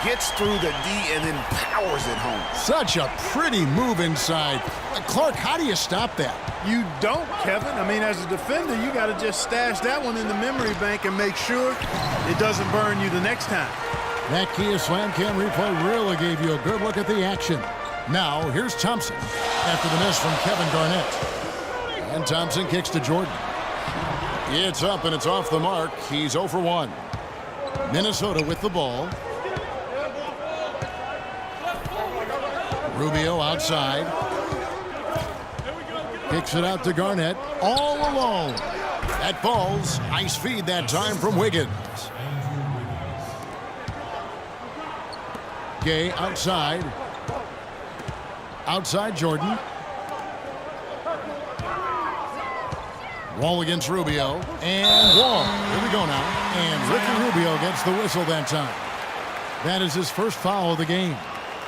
gets through the D and then powers it home. Such a pretty move inside. Clark, how do you stop that? You don't, Kevin. I mean, as a defender, you got to just stash that one in the memory bank and make sure it doesn't burn you the next time. That Kia Slam Cam replay really gave you a good look at the action. Now, here's Thompson after the miss from Kevin Garnett. And Thompson kicks to Jordan. It's up and it's off the mark. He's 0 for 1. Minnesota with the ball. Rubio outside. Kicks it out to Garnett. All alone. That falls. Nice feed that time from Wiggins. Gay outside. Outside Jordan. Wall against Rubio. And Wall. Here we go now. And Ricky Rubio gets the whistle that time. That is his first foul of the game.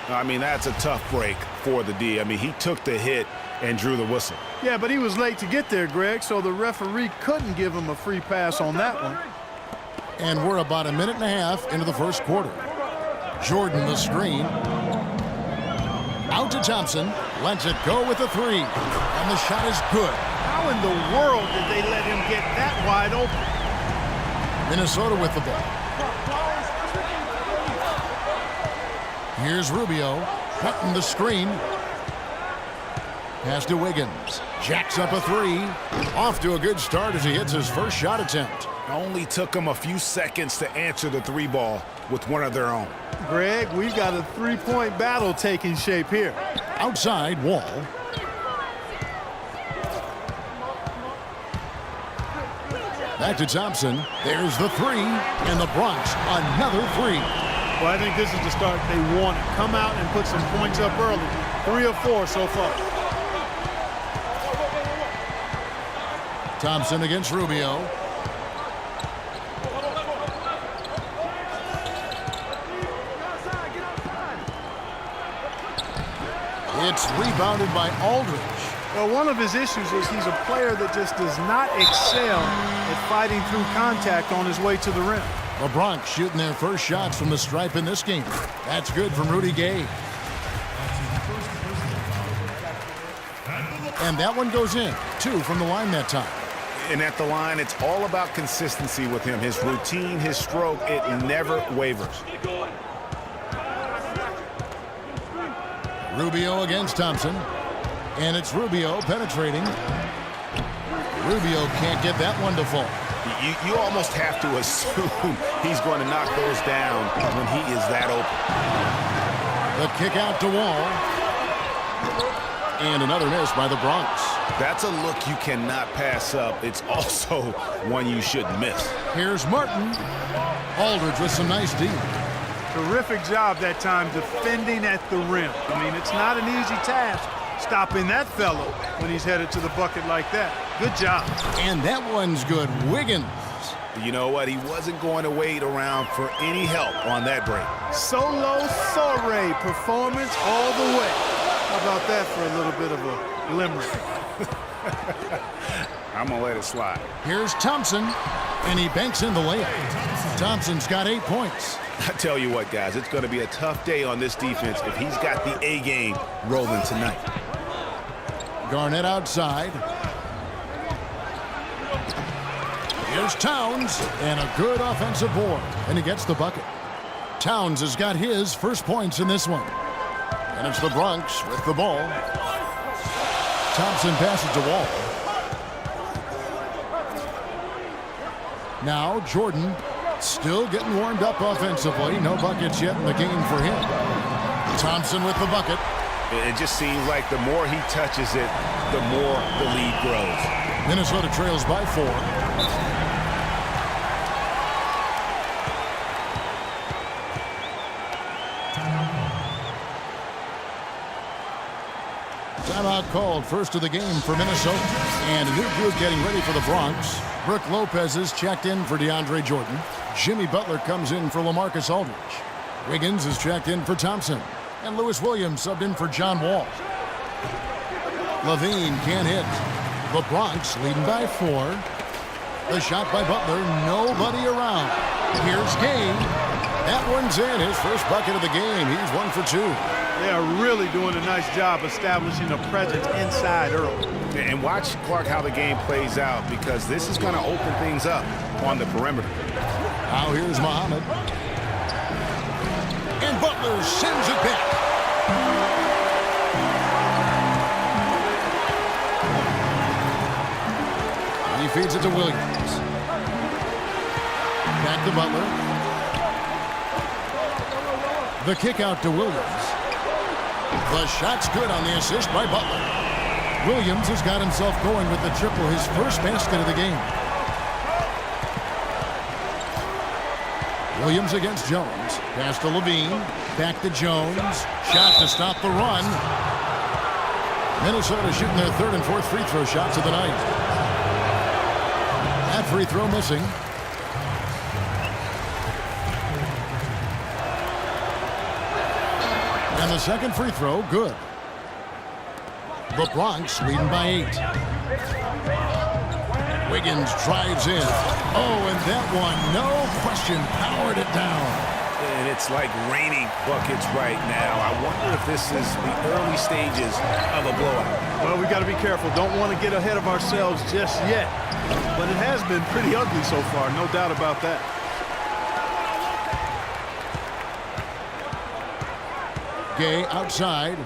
I mean, that's a tough break for the D. I mean, he took the hit and drew the whistle. Yeah, but he was late to get there, Greg, so the referee couldn't give him a free pass on that one. And we're about a minute and a half into the first quarter. Jordan the screen. Out to Thompson. Lets it go with a three. And the shot is good. How in the world did they let him get that wide open? Minnesota with the ball. Here's Rubio. Cutting the screen. Pass to Wiggins. Jacks up a three. Off to a good start as he hits his first shot attempt. Only took him a few seconds to answer the three ball with one of their own. Greg, we've got a three-point battle taking shape here. Outside Wall. Back to Thompson. There's the three. And the Bronx, another three. Well, I think this is the start they want. Come out and put some points up early. 3 of 4 so far. Thompson against Rubio. It's rebounded by Aldridge. Well, one of his issues is he's a player that just does not excel at fighting through contact on his way to the rim. The Bronx shooting their first shots from the stripe in this game. That's good from Rudy Gay. And that one goes in. 2 from the line that time. And at the line, it's all about consistency with him. His routine, his stroke, it never wavers. Rubio against Thompson. And it's Rubio penetrating. Rubio can't get that one to fall. You almost have to assume he's going to knock those down when he is that open. The kick out to Wall. And another miss by the Bronx. That's a look you cannot pass up. It's also one you shouldn't miss. Here's Martin. Aldridge with some nice D. Terrific job that time defending at the rim. I mean, it's not an easy task stopping that fellow when he's headed to the bucket like that. Good job. And that one's good. Wiggins. You know what? He wasn't going to wait around for any help on that break. Solo soiree performance all the way. How about that for a little bit of a limerick? I'm going to let it slide. Here's Thompson, and he banks in the layup. Thompson's got 8 points. I tell you what, guys, it's going to be a tough day on this defense if he's got the A game rolling tonight. Garnett outside. Here's Towns, and a good offensive board, and he gets the bucket. Towns has got his first points in this one. And it's the Bronx with the ball. Thompson passes to Wall. Now Jordan still getting warmed up offensively. No buckets yet in the game for him. Thompson with the bucket. It just seems like the more he touches it, the more the lead grows. Minnesota trails by 4. Timeout called, first of the game for Minnesota. And a new group getting ready for the Bronx. Brooke Lopez is checked in for DeAndre Jordan. Jimmy Butler comes in for LaMarcus Aldridge. Wiggins is checked in for Thompson. And Lewis Williams subbed in for John Wall. Levine can't hit. The Bronx leading by 4. The shot by Butler, nobody around. Here's Gay. That one's in. His first bucket of the game. He's 1 for 2. They are really doing a nice job establishing a presence inside early. And watch, Clark, how the game plays out, because this is going to open things up on the perimeter. Now here's Muhammad. And Butler sends it back. He feeds it to Williams. Back to Butler. The kick out to Williams. The shot's good on the assist by Butler. Williams has got himself going with the triple, his first basket of the game. Williams against Jones. Pass to Levine. Back to Jones. Shot to stop the run. Minnesota shooting their third and fourth free throw shots of the night. That free throw missing. And the second free throw, good. The Bronx leading by 8. Wiggins drives in. Oh, and that one, no question, powered it down. And it's like raining buckets right now. I wonder if this is the early stages of a blowout. Well, we got to be careful. Don't want to get ahead of ourselves just yet. But it has been pretty ugly so far, no doubt about that. Gay outside.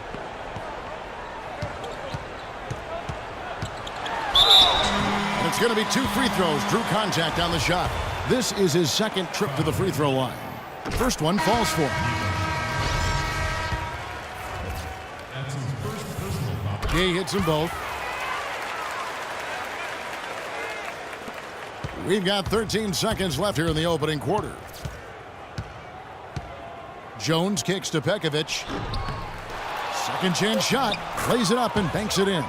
And it's going to be 2 free throws. Drew contact on the shot. This is his second trip to the free throw line. First one falls for him. Gay hits them both. We've got 13 seconds left here in the opening quarter. Jones kicks to Pekovic. Second chance shot. Plays it up and banks it in.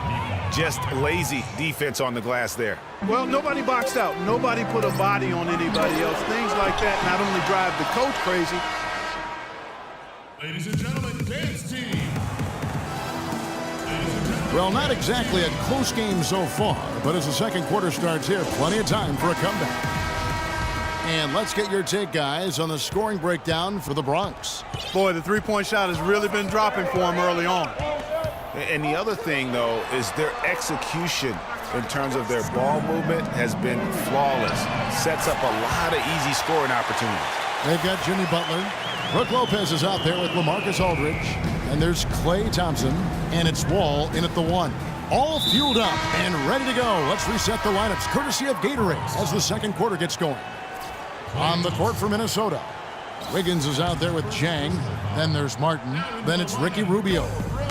Just lazy defense on the glass there. Well, nobody boxed out. Nobody put a body on anybody else. Things like that not only drive the coach crazy. Ladies and gentlemen, dance team. Well, not exactly a close game so far, but as the second quarter starts here, plenty of time for a comeback. And let's get your take, guys, on the scoring breakdown for the Bronx. Boy, the three-point shot has really been dropping for him early on. And the other thing, though, is their execution in terms of their ball movement has been flawless. Sets up a lot of easy scoring opportunities. They've got Jimmy Butler. Brooke Lopez is out there with LaMarcus Aldridge. And there's Klay Thompson. And it's Wall in at the 1. All fueled up and ready to go. Let's reset the lineups, courtesy of Gatorade, as the second quarter gets going. On the court for Minnesota, Wiggins is out there with Jang. Then there's Martin. Then it's Ricky Rubio.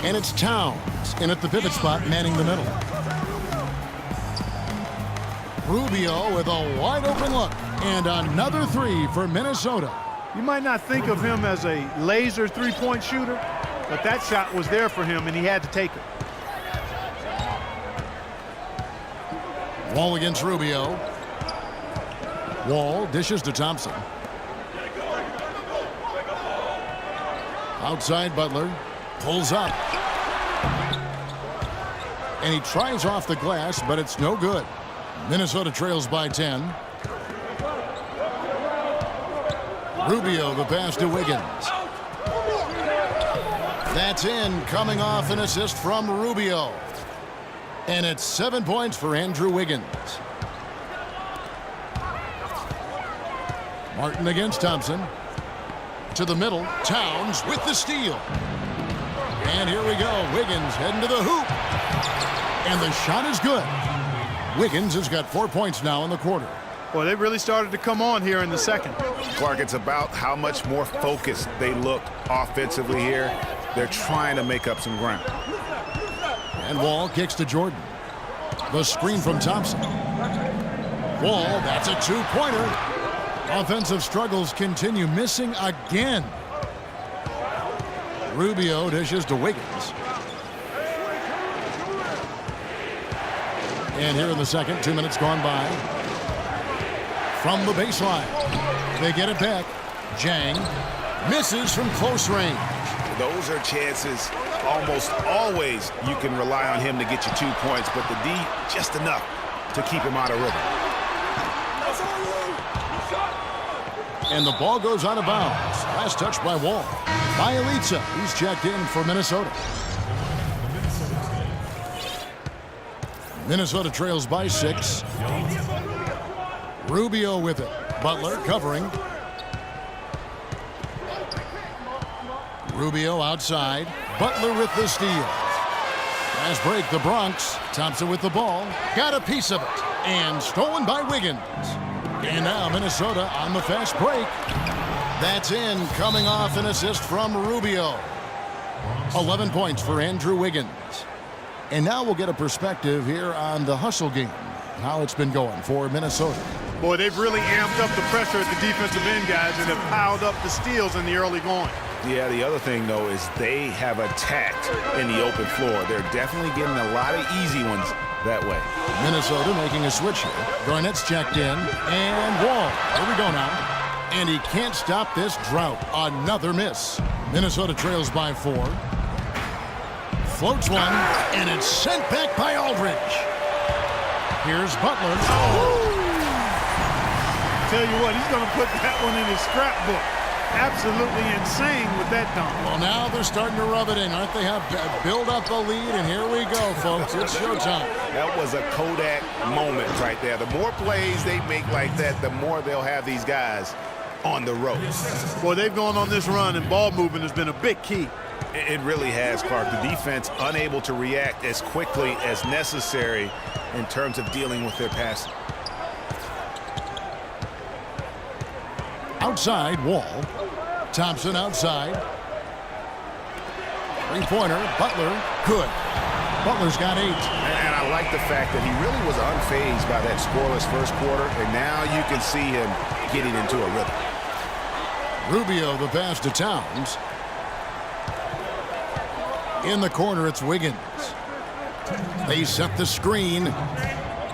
And it's Towns in at the pivot spot, manning the middle. Rubio with a wide open look. And another 3 for Minnesota. You might not think of him as a laser three-point shooter, but that shot was there for him, and he had to take it. Wall against Rubio. Wall dishes to Thompson. Outside Butler. Pulls up. And he tries off the glass, but it's no good. Minnesota trails by 10. Rubio, the pass to Wiggins. That's in, coming off an assist from Rubio. And it's 7 points for Andrew Wiggins. Martin against Thompson. To the middle. Towns with the steal. And here we go. Wiggins heading to the hoop. And the shot is good. Wiggins has got 4 points now in the quarter. Boy, they really started to come on here in the second. Clark, it's about how much more focused they look offensively here. They're trying to make up some ground. And Wall kicks to Jordan. The screen from Thompson. Wall, that's a 2-pointer. Offensive struggles continue, missing again. Rubio dishes to Wiggins. And here in the second, 2 minutes gone by. From the baseline. They get it back. Jang misses from close range. Those are chances almost always you can rely on him to get you 2 points, but the D just enough to keep him out of rhythm. And the ball goes out of bounds. Last touch by Wall. Bielitsa, he's checked in for Minnesota. Minnesota trails by 6. Rubio with it. Butler covering. Rubio outside. Butler with the steal. Fast break, the Bronx. Thompson with the ball. Got a piece of it. And stolen by Wiggins. And now Minnesota on the fast break. That's in, coming off an assist from Rubio. 11 points for Andrew Wiggins. And now we'll get a perspective here on the hustle game, how it's been going for Minnesota. Boy, they've really amped up the pressure at the defensive end, guys, and have piled up the steals in the early going. Yeah, the other thing, though, is they have attacked in the open floor. They're definitely getting a lot of easy ones that way. Minnesota making a switch here. Garnett's checked in, and Wall. Here we go now. And he can't stop this drought. Another miss. Minnesota trails by 4. Floats one, and it's sent back by Aldridge. Here's Butler. Tell you what, he's going to put that one in his scrapbook. Absolutely insane with that dunk. Well, now they're starting to rub it in, aren't they? Have build up the lead, and here we go, folks. It's showtime. That was a Kodak moment right there. The more plays they make like that, the more they'll have these guys on the ropes. Boy, they've gone on this run, and ball movement has been a big key. It really has, Clark. The defense unable to react as quickly as necessary in terms of dealing with their passing. Outside, Wall. Thompson outside. Three-pointer, Butler, good. Butler's got 8. And I like the fact that he really was unfazed by that scoreless first quarter, and now you can see him getting into a rhythm. Rubio, the pass to Towns. In the corner, it's Wiggins. They set the screen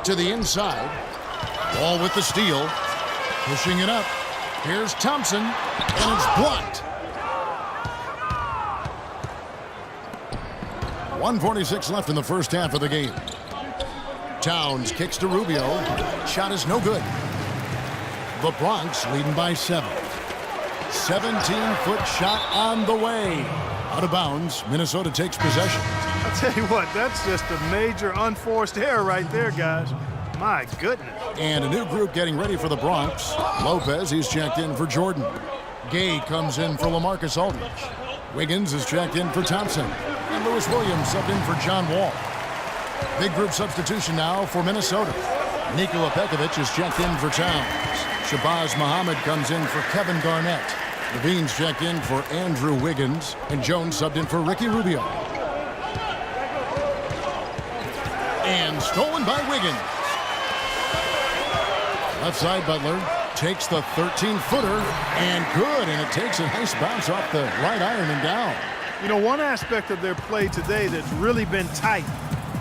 to the inside. Ball with the steal. Pushing it up. Here's Thompson, and it's blocked. 1:46 left in the first half of the game. Towns kicks to Rubio. Shot is no good. The Bronx leading by 7. 17-foot shot on the way. Out of bounds, Minnesota takes possession. I'll tell you what, that's just a major unforced error right there, guys. My goodness. And a new group getting ready for the Bronx. Lopez, he's checked in for Jordan. Gay comes in for LaMarcus Aldridge. Wiggins is checked in for Thompson. And Lewis Williams subbed in for John Wall. Big group substitution now for Minnesota. Nikola Pekovic is checked in for Towns. Shabazz Muhammad comes in for Kevin Garnett. Levine's checked in for Andrew Wiggins. And Jones subbed in for Ricky Rubio. And stolen by Wiggins. Left side, Butler takes the 13-footer, and good, and it takes a nice bounce off the right iron and down. You know, one aspect of their play today that's really been tight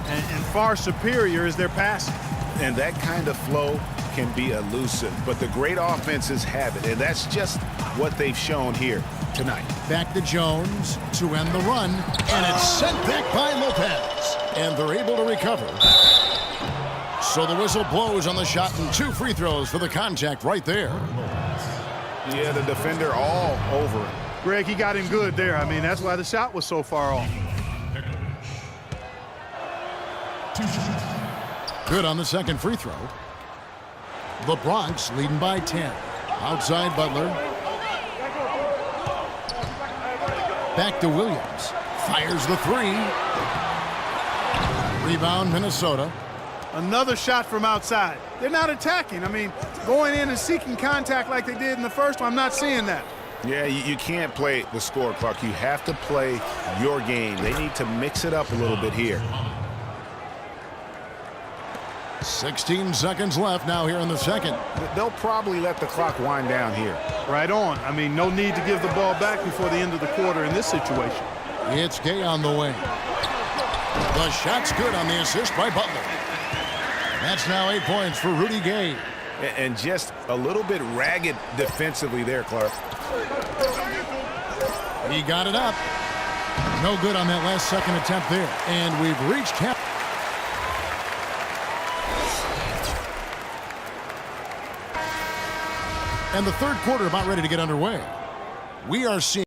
and far superior is their passing. And that kind of flow can be elusive, but the great offenses have it, and that's just what they've shown here tonight. Back to Jones to end the run, and it's sent back by Lopez, and they're able to recover. So the whistle blows on the shot, and 2 free throws for the contact right there. Yeah, the defender all over it. Greg, he got him good there. I mean, that's why the shot was so far off. Good on the second free throw. The Bronx leading by 10. Outside Butler. Back to Williams. Fires the 3. Rebound, Minnesota. Another shot from outside. They're not attacking. I mean, going in and seeking contact like they did in the first one, I'm not seeing that. Yeah, you can't play the score, Clark. You have to play your game. They need to mix it up a little bit here. 16 seconds left now here in the second. They'll probably let the clock wind down here. Right on. I mean, no need to give the ball back before the end of the quarter in this situation. It's Gay on the way. The shot's good on the assist by Butler. That's now 8 points for Rudy Gay. And just a little bit ragged defensively there, Clark. He got it up. No good on that last second attempt there. And we've reached half. And the third quarter about ready to get underway. We are seeing